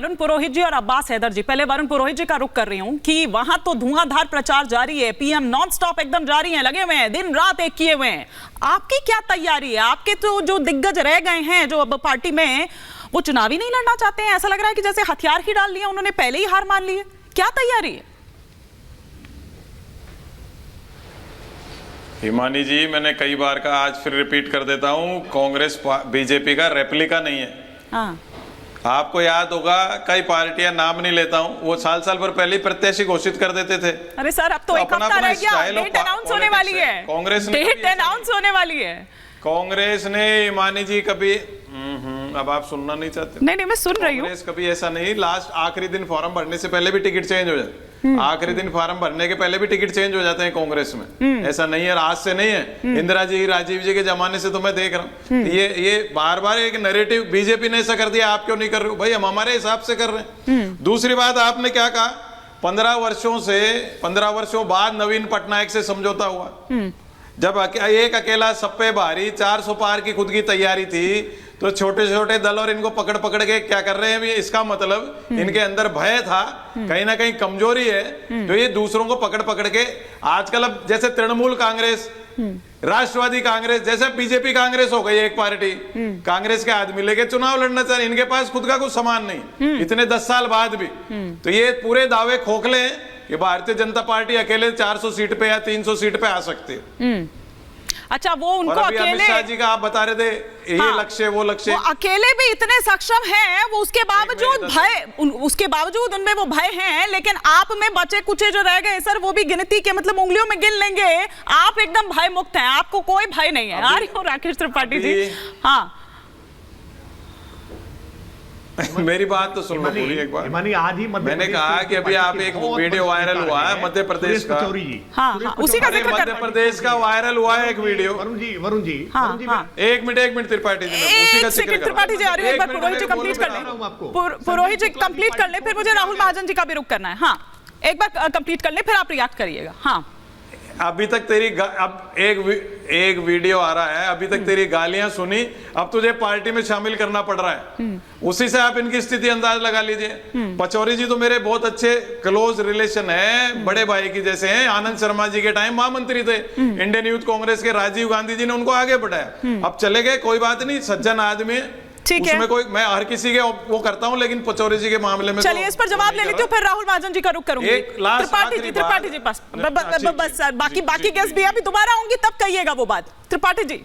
वरुण पुरोहित जी और अब्बास हैदर जी, पहले वरुण पुरोहित जी का रुख कर रही हूं कि वहां तो धुआंधार प्रचार जारी है, पीएम नॉन स्टॉप एकदम जारी है, लगे हुए हैं, दिन रात एक किए हुए हैं। आपकी क्या तैयारी है? आपके तो जो दिग्गज रह गए हैं जो अब पार्टी में, वो चुनावी नहीं लड़ना चाहते हैं, ऐसा लग रहा है कि जैसे हथियार ही डाल लिए, उन्होंने पहले ही हार मान ली है। क्या तैयारी है? हिमानी जी, मैंने कई बार कहा, आज फिर रिपीट कर देता हूं, कांग्रेस बीजेपी का रेप्लिका नहीं है। हाँ। आपको याद होगा, कई पार्टियां, नाम नहीं लेता हूं, वो साल भर पहले प्रत्याशी घोषित कर देते थे। अरे सर, अब तो एक हफ्ता रह गया, डेट अनाउंस होने वाली है। कांग्रेस ने डेट अनाउंस होने वाली है। कांग्रेस ने, हिमानी जी, कभी अब आप सुनना नहीं चाहते? नहीं, मैं सुन रही हूँ। कांग्रेस कभी ऐसा नहीं, लास्ट आखिरी दिन फॉर्म भरने से पहले भी टिकट चेंज हो जाते, आखिरी दिन फॉर्म भरने के पहले भी टिकट चेंज हो जाते हैं कांग्रेस में। ऐसा नहीं है, आज से नहीं है, इंदिरा जी, राजीव जी के जमाने से तो मैं देख रहा हूँ। ये बार बार एक नैरेटिव, बीजेपी ने ऐसा कर दिया, आप क्यों नहीं कर रहे हो? भाई, हम हमारे हिसाब से कर रहे हैं। दूसरी बात, आपने क्या कहा, 15 वर्षों बाद नवीन पटनायक से समझौता हुआ। जब एक अकेला सप्पे भारी 400 पार की खुद की तैयारी थी, तो छोटे छोटे दल और इनको पकड़ पकड़ के क्या कर रहे हैं? इसका मतलब इनके अंदर भय था, कहीं ना कहीं कमजोरी है, तो ये दूसरों को पकड़ पकड़ के आजकल, अब जैसे तृणमूल कांग्रेस, राष्ट्रवादी कांग्रेस, जैसे बीजेपी कांग्रेस हो गई एक पार्टी, कांग्रेस के आदमी लेके चुनाव लड़ना चाह रहे, इनके पास खुद का कुछ सामान नहीं, इतने 10 साल बाद भी। तो ये पूरे दावे खोखले हैं कि भारतीय जनता पार्टी अकेले 400 सीट पे या 300 सीट पे आ सकती है। अच्छा, वो उनको अकेले, अमित शाह जी का आप बता रहे थे, ये लक्ष्य, वो लक्ष्य, वो अकेले भी इतने सक्षम हैं, वो उसके बावजूद उनमें वो भय हैं, लेकिन आप में बचे कुचे जो रह गए सर, वो भी गिनती के मतलब उंगलियों में गिन लेंगे। आप एकदम भय मुक्त हैं, आपको कोई भय नहीं है। आ रही हो राकेश त्रिपाठी जी? हाँ, मेरी बात तो सुन लो पूरी एक बार। आज ही मैंने कहा कि अभी आप एक वीडियो वायरल हुआ है मध्य प्रदेश का, उसी का जिक्र मध्य प्रदेश का वायरल हुआ है एक वीडियो। वरुण जी, एक मिनट त्रिपाठी जी, उसी का जिक्र त्रिपाठी जी आ रही है, एक बार पुरोहित जी कंप्लीट कर लें, पुरोहित जी कंप्लीट कर लें, फिर मुझे राहुल महाजन जी का भी रुख करना है। हाँ, एक बार कंप्लीट कर लें, फिर आप रिएक्ट करिएगा। हाँ, अभी तक तेरी अब एक वीडियो आ रहा है, अभी तक तेरी गालियां सुनी, अब तुझे पार्टी में शामिल करना पड़ रहा है, उसी से आप इनकी स्थिति अंदाज लगा लीजिए। पचौरी जी तो मेरे बहुत अच्छे क्लोज रिलेशन है, बड़े भाई की जैसे हैं। आनंद शर्मा जी के टाइम महामंत्री थे इंडियन यूथ कांग्रेस के, राजीव गांधी जी ने उनको आगे बढ़ाया, अब चले गए, कोई बात नहीं, सज्जन आदमी, उसमें कोई, मैं हर किसी के वो करता हूं, लेकिन पचौरी जी के मामले में चलिए इस पर जवाब ले लेती हूँ, फिर राहुल महाजन जी का रुख करूंगी। त्रिपाठी जी बस सर, बाकी गेस्ट भी अभी दोबारा आऊंगी, तब कहिएगा वो बात। त्रिपाठी जी,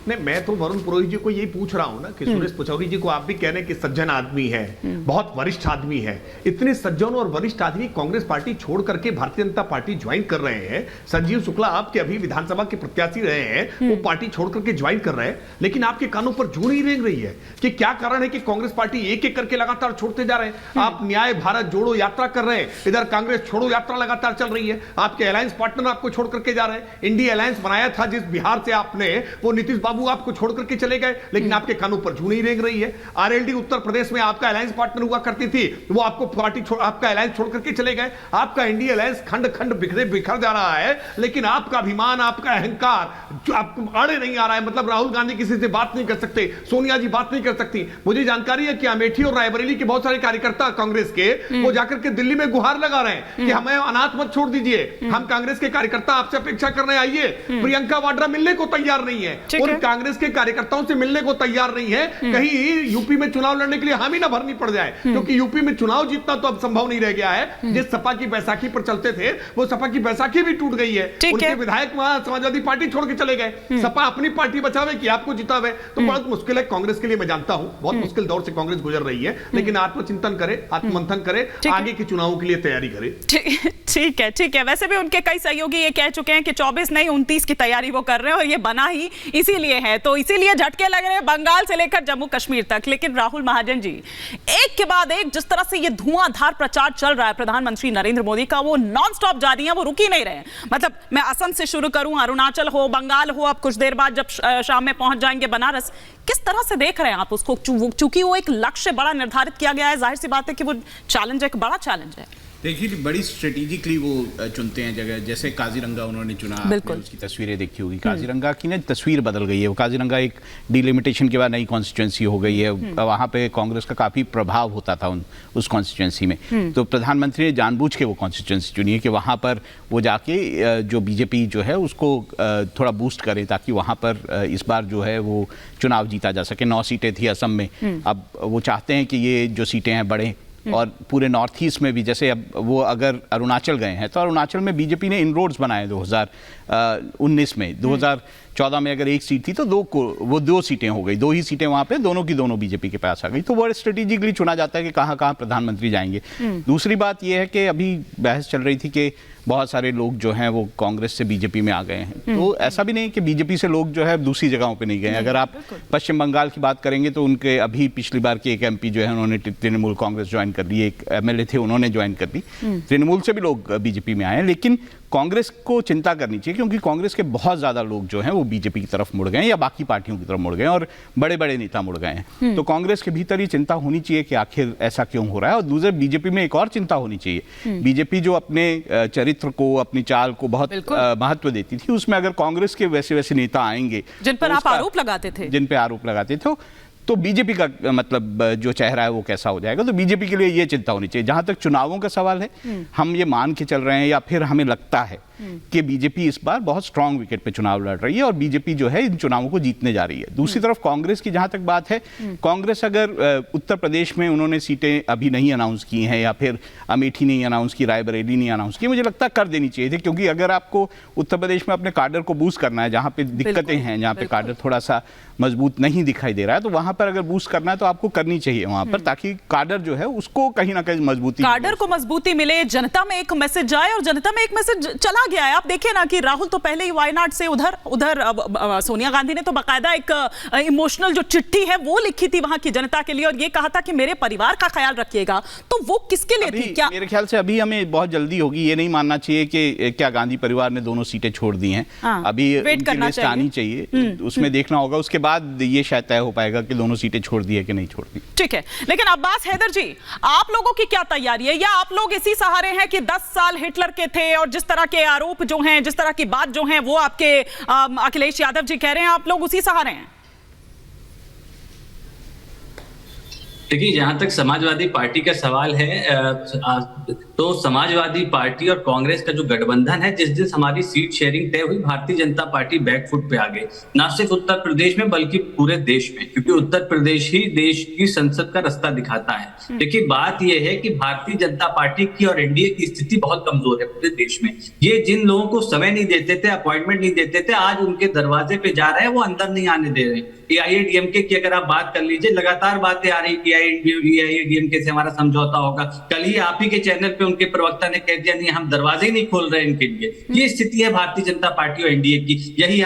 नहीं, मैं तो वरुण पुरोहित जी को यही पूछ रहा हूं ना कि सुरेश पचौरी जी को आप भी कह रहे हैं कि सज्जन आदमी है, बहुत वरिष्ठ आदमी है, इतने सज्जन और वरिष्ठ आदमी कांग्रेस पार्टी छोड़ करके भारतीय जनता पार्टी ज्वाइन कर रहे हैं। संजीव शुक्ला आपके अभी विधानसभा के प्रत्याशी रहे हैं, वो पार्टी छोड़ करके ज्वाइन कर रहे हैं, लेकिन आपके कानों पर जू नहीं रेंग रही है कि क्या कारण है कि कांग्रेस पार्टी एक एक करके लगातार छोड़ते जा रहे हैं। आप न्याय भारत जोड़ो यात्रा कर रहे हैं, इधर कांग्रेस छोड़ो यात्रा लगातार चल रही है, आपके अलायंस पार्टनर आपको छोड़ करके जा रहे हैं। इंडिया अलायंस बनाया था जिस बिहार से आपने, वो नीतीश बाबू आपको छोड़ करके चले गए, लेकिन आपके कानों पर जू नहीं रेंग रही है। आरएलडी उत्तर प्रदेश में आपका अलायंस पार्टनर हुआ करती थी, वो आपको पार्टी आपका अलायंस छोड़ करके चले गए। आपका इंडिया अलायंस खंड खंड बिखर जा रहा है, लेकिन आपका अभिमान, आपका अहंकार आपको आड़े नहीं आ रहा है। मतलब राहुल गांधी किसी से बात नहीं कर सकते, सोनिया जी बात नहीं कर सकती। मुझे जानकारी है कि अमेठी और रायबरेली के बहुत सारे कार्यकर्ता कांग्रेस के, वो जाकर के दिल्ली में गुहार लगा रहे हैं कि हमें अनाथ मत छोड़ दीजिए, हम कांग्रेस के कार्यकर्ता आपसे अपेक्षा कर रहे हैं, आइए। प्रियंका वाड्रा मिलने को तैयार नहीं है, उन कांग्रेस के कार्यकर्ताओं से मिलने को तैयार नहीं है। कहीं यूपी में चुनाव लड़ने के लिए हामी ना भरनी पड़ जाए, क्योंकि यूपी में चुनाव जीतना तो अब संभव नहीं रह गया है। जिस सपा की बैसाखी पर चलते थे, वो सपा की बैसाखी भी टूट गई है। उनके विधायक वहां समाजवादी पार्टी छोड़ के चले गए। सपा अपनी पार्टी बचावे कि आपको जितावे, तो बहुत मुश्किल है कांग्रेस के लिए। मैं जानता हूं बहुत मुश्किल दौर से कांग्रेस गुजर रही है, लेकिन आत्मचिंतन करे, आत्ममंथन करे, आगे के चुनावों के लिए तैयारी करे। ठीक है। वैसे भी उनके कई सहयोगी ये कह चुके हैं कि 24 नहीं 29 की तैयारी वो कर रहे हैं, और ये बना ही इसीलिए है, तो इसीलिए झटके लग रहे हैं बंगाल से लेकर जम्मू कश्मीर तक। लेकिन राहुल महाजन जी, एक के बाद एक जिस तरह से ये धुआंधार प्रचार चल रहा है प्रधानमंत्री नरेंद्र मोदी का, वो नॉन स्टॉप जारी है, वो रुक ही नहीं रहे हैं। मतलब मैं असम से शुरू करूं, अरुणाचल हो, बंगाल हो, अब कुछ देर बाद जब शाम में पहुंच जाएंगे बनारस, किस तरह से देख रहे हैं आप उसको? चूंकि वो एक लक्ष्य बड़ा निर्धारित किया गया है, जाहिर सी बात है कि वो चैलेंज एक बड़ा चैलेंज है। देखिए बड़ी स्ट्रेटेजिकली वो चुनते हैं जगह, जैसे काजीरंगा उन्होंने चुना, आपने उसकी तस्वीरें देखी होगी। काजीरंगा की ना तस्वीर बदल गई है। वो काजीरंगा एक डिलिमिटेशन के बाद नई कॉन्स्टिट्यूंसी हो गई है। वहाँ पे कांग्रेस का काफ़ी प्रभाव होता था उस कॉन्स्टिट्यूंसी में। तो प्रधानमंत्री ने जानबूझ के वो कॉन्स्टिट्यूंसी चुनी है कि वहाँ पर वो जाके जो बीजेपी जो है उसको थोड़ा बूस्ट करें, ताकि वहाँ पर इस बार जो है वो चुनाव जीता जा सके। 9 सीटें थी असम में, अब वो चाहते हैं कि ये जो सीटें हैं बढ़ें। और पूरे नॉर्थ ईस्ट में भी, जैसे अब वो अगर अरुणाचल गए हैं तो अरुणाचल में बीजेपी ने इनरोड्स बनाए 2019 में। 2014 में अगर 1 सीट थी तो वो 2 सीटें हो गई, 2 ही सीटें वहाँ पे दोनों की दोनों बीजेपी के पास आ गई। तो वो स्ट्रेटेजिकली चुना जाता है कि कहाँ कहाँ प्रधानमंत्री जाएंगे। दूसरी बात ये है कि अभी बहस चल रही थी कि बहुत सारे लोग जो हैं वो कांग्रेस से बीजेपी में आ गए हैं। तो ऐसा भी नहीं कि बीजेपी से लोग जो है दूसरी जगहों पे नहीं गए। अगर आप पश्चिम बंगाल की बात करेंगे तो उनके अभी पिछली बार के एक एमपी जो है उन्होंने तृणमूल कांग्रेस ज्वाइन कर ली, एक एमएलए थे उन्होंने ज्वाइन कर ली। तृणमूल से भी लोग बीजेपी में आए हैं। लेकिन कांग्रेस को चिंता करनी चाहिए, क्योंकि कांग्रेस के बहुत ज्यादा लोग जो हैं वो बीजेपी की तरफ मुड़ गए हैं या बाकी पार्टियों की तरफ मुड़ गए हैं, और बड़े बड़े नेता मुड़ गए हैं। तो कांग्रेस के भीतर ही चिंता होनी चाहिए कि आखिर ऐसा क्यों हो रहा है। और दूसरे बीजेपी में एक और चिंता होनी चाहिए। बीजेपी जो अपने चरित्र को, अपनी चाल को बहुत महत्व देती थी, उसमें अगर कांग्रेस के वैसे वैसे नेता आएंगे जिन पर आप आरोप लगाते थे, तो बीजेपी का मतलब जो चेहरा है वो कैसा हो जाएगा। तो बीजेपी के लिए ये चिंता होनी चाहिए। जहां तक चुनावों का सवाल है, हम ये मान के चल रहे हैं या फिर हमें लगता है कि बीजेपी इस बार बहुत स्ट्रांग विकेट पे चुनाव लड़ रही है और बीजेपी जो है इन चुनावों को जीतने जा रही है। दूसरी तरफ कांग्रेस की जहां तक बात है, कांग्रेस अगर उत्तर प्रदेश में उन्होंने सीटें अभी नहीं अनाउंस की हैं या फिर अमेठी नहीं अनाउंस की, रायबरेली नहीं अनाउंस की, मुझे लगता है कर देनी चाहिए थी। क्योंकि अगर आपको उत्तर प्रदेश में अपने काडर को बूस्ट करना है, जहां पे दिक्कतें हैं, जहां पे काडर थोड़ा सा मजबूत नहीं दिखाई दे रहा है, तो वहां पर अगर बूस्ट करना है तो आपको करनी चाहिए वहां पर, ताकि काडर जो है उसको कहीं ना कहीं मजबूती, काडर को मजबूती मिले, जनता में एक मैसेज जाए। और जनता में एक मैसेज चला गया है। आप देखिए ना कि राहुल तो पहले ही वायनाड से उधर सोनिया गांधी ने तो बाकायदा एक इमोशनल जो चिट्ठी है वो लिखी थी वहां की जनता के लिए, और ये कहा था कि मेरे परिवार का ख्याल रखिएगा। तो वो किसके लिए थी? क्या मेरे ख्याल से अभी हमें बहुत जल्दी होगी, ये नहीं मानना चाहिए कि क्या गांधी परिवार ने दोनों सीटें छोड़ दी हैं। अभी लिस्ट आनी चाहिए, उसमें देखना होगा, उसके बाद ये शायद तय हो पाएगा कि दोनों सीटें छोड़ दी है कि नहीं छोड़ दी। ठीक है, लेकिन अब्बास हैदर जी, आप लोगों की क्या तैयारी है? या आप लोग इसी सहारे हैं कि 10 साल हिटलर के थे और जिस तरह के आरोप जो हैं, जिस तरह की बात जो है वो आपके अखिलेश यादव जी कह रहे हैं, आप लोग उसी सहारे हैं? देखिए, जहां तक समाजवादी पार्टी का सवाल है, तो समाजवादी पार्टी और कांग्रेस का जो गठबंधन है, जिस दिन हमारी सीट शेयरिंग तय हुई, भारतीय जनता पार्टी बैकफुट पे आ गई, ना सिर्फ उत्तर प्रदेश में बल्कि पूरे देश में, क्योंकि उत्तर प्रदेश ही देश की संसद का रास्ता दिखाता है। देखिए, बात यह है कि भारतीय जनता पार्टी की और एनडीए की स्थिति बहुत कमजोर है पूरे देश में। ये जिन लोगों को समय नहीं देते थे, अपॉइंटमेंट नहीं देते थे, आज उनके दरवाजे पे जा रहे हैं, वो अंदर नहीं आने दे रहे। एआईएडीएमके की अगर आप बात कर लीजिए, लगातार बातें आ रही कि एआईएडीएमके से हमारा समझौता होगा। कल ही आप ही के चैनल पे उनके प्रवक्ता ने कह दिया, नहीं, हम दरवाजे ही नहीं खोल रहे इनके लिए। ये स्थिति है भारतीय जनता पार्टी और एनडीए की। यही